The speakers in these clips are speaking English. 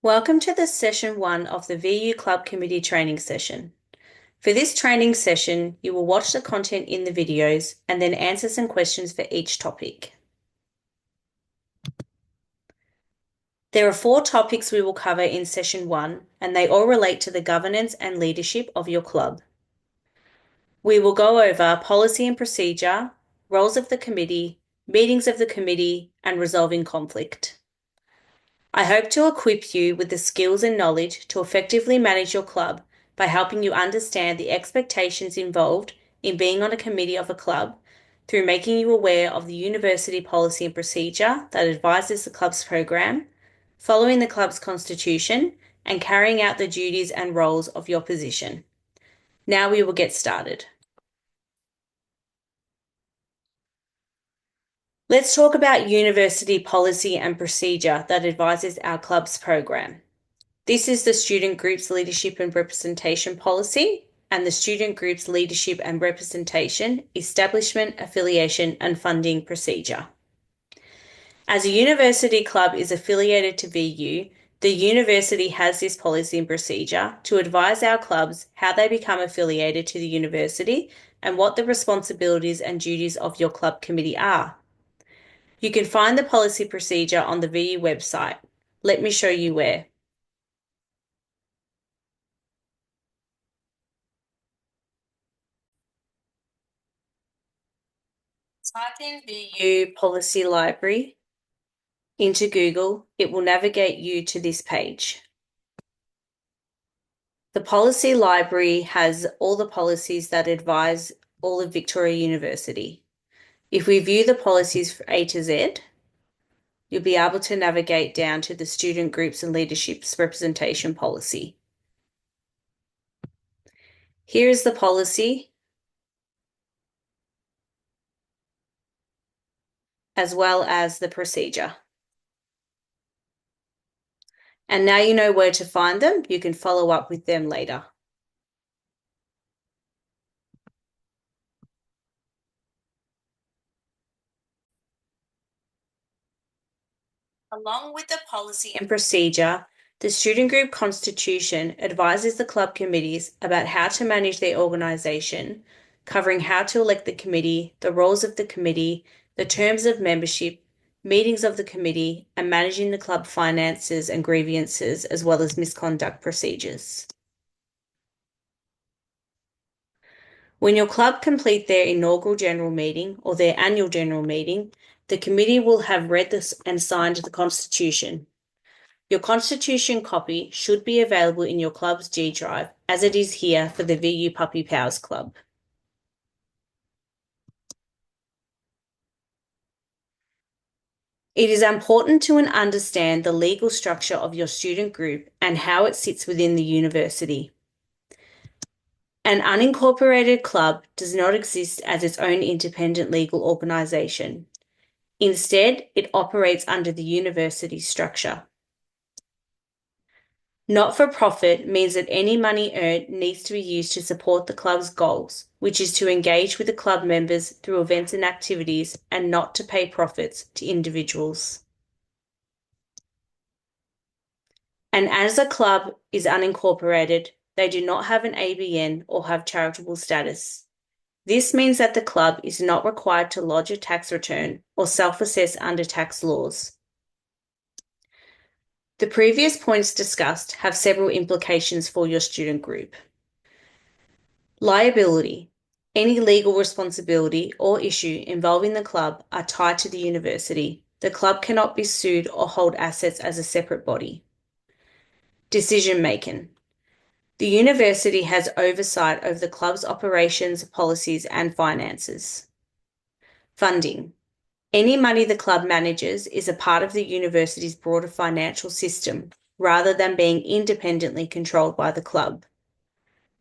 Welcome to the session 1 of the VU Club Committee training session. For this training session, you will watch the content in the videos and then answer some questions for each topic. There are 4 topics we will cover in session 1, and they all relate to the governance and leadership of your club. We will go over policy and procedure, roles of the committee, meetings of the committee, and resolving conflict. I hope to equip you with the skills and knowledge to effectively manage your club by helping you understand the expectations involved in being on a committee of a club through making you aware of the university policy and procedure that advises the club's program, following the club's constitution, and carrying out the duties and roles of your position. Now we will get started. Let's talk about university policy and procedure that advises our club's program. This is the student group's leadership and representation policy and the student group's leadership and representation, establishment, affiliation, and funding procedure. As a university club is affiliated to VU, the university has this policy and procedure to advise our clubs how they become affiliated to the university and what the responsibilities and duties of your club committee are. You can find the policy procedure on the VU website. Let me show you where. Type in VU Policy Library into Google. It will navigate you to this page. The Policy Library has all the policies that advise all of Victoria University. If we view the policies for A to Z, you'll be able to navigate down to the Student Groups and Leadership's Representation Policy. Here is the policy, as well as the procedure. And now you know where to find them. You can follow up with them later. Along with the policy and procedure, the student group constitution advises the club committees about how to manage their organisation, covering how to elect the committee, the roles of the committee, the terms of membership, meetings of the committee, and managing the club finances and grievances, as well as misconduct procedures. When your club complete their inaugural general meeting or their annual general meeting, the committee will have read this and signed the Constitution. Your Constitution copy should be available in your club's G Drive, as it is here for the VU Puppy Powers Club. It is important to understand the legal structure of your student group and how it sits within the university. An unincorporated club does not exist as its own independent legal organisation. Instead, it operates under the university structure. Not-for-profit means that any money earned needs to be used to support the club's goals, which is to engage with the club members through events and activities and not to pay profits to individuals. And as a club is unincorporated, they do not have an ABN or have charitable status. This means that the club is not required to lodge a tax return or self-assess under tax laws. The previous points discussed have several implications for your student group. Liability. Any legal responsibility or issue involving the club are tied to the university. The club cannot be sued or hold assets as a separate body. Decision making. The university has oversight over the club's operations, policies, and finances. Funding. Any money the club manages is a part of the university's broader financial system, rather than being independently controlled by the club.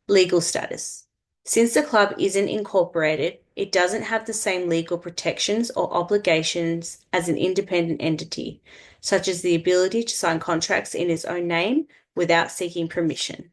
Legal status. Since the club isn't incorporated, it doesn't have the same legal protections or obligations as an independent entity, such as the ability to sign contracts in its own name without seeking permission.